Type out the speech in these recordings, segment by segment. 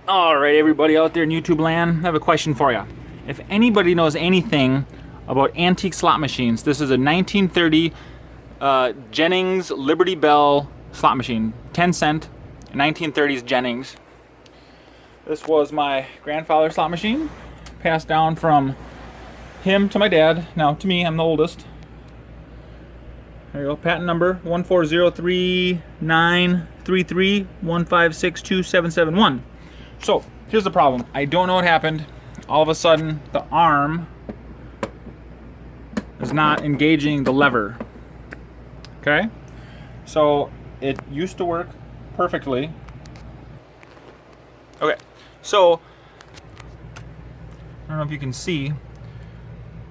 Alright, everybody out there in YouTube land, I have a question for you. If anybody knows anything about antique slot machines, this is a 1930 Jennings Liberty Bell slot machine. 10 cent, 1930s Jennings. This was my grandfather's slot machine, passed down from him to my dad, now to me, I'm the oldest. There you go, patent number 140393315627771. So, here's the problem. I don't know what happened. All of a sudden, the arm is not engaging the lever. Okay? So, it used to work perfectly. Okay, so, I don't know if you can see,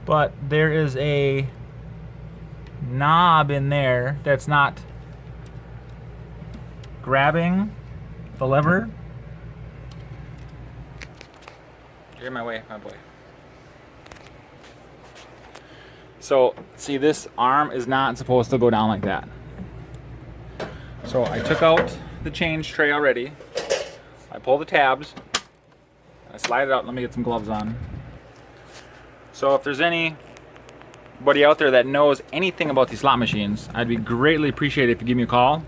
but there is a knob in there that's not grabbing the lever. You're in my way, my boy. So, see, this arm is not supposed to go down like that. So I took out the change tray already. I pull the tabs. I slide it out. Let me get some gloves on. So if there's anybody out there that knows anything about these slot machines, I'd be greatly appreciated if you give me a call.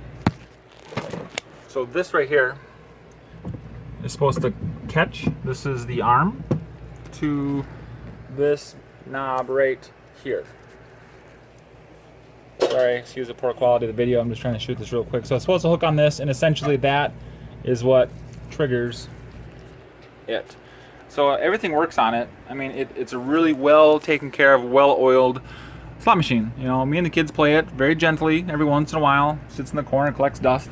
So this right here is supposed to catch. This is the arm to this knob right here. Sorry, excuse the poor quality of the video. I'm just trying to shoot this real quick. So it's supposed to hook on this, and essentially that is what triggers it. So everything works on it. I mean, it's a really well taken care of, well oiled slot machine. You know, me and the kids play it very gently every once in a while. Sits in the corner, collects dust.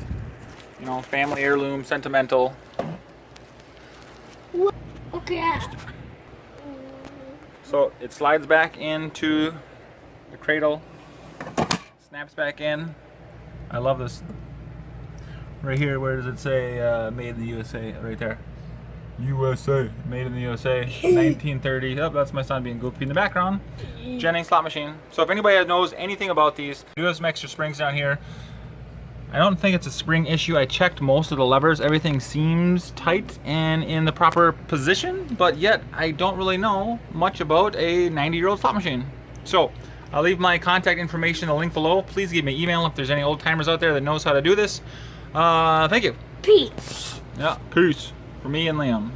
You know, family heirloom, sentimental. Okay. So it slides back into the cradle, snaps back in. I love this. Right here, where does it say made in the USA? Right there. USA, made in the USA, 1930. Oh, that's my son being goofy in the background. Jennings slot machine. So if anybody knows anything about these, do have some extra springs down here. I don't think it's a spring issue. I checked most of the levers. Everything seems tight and in the proper position, but yet I don't really know much about a 90-year-old slot machine. So I'll leave my contact information in the link below. Please give me an email if there's any old timers out there that knows how to do this. Thank you. Peace. Yeah, peace. For me and Liam.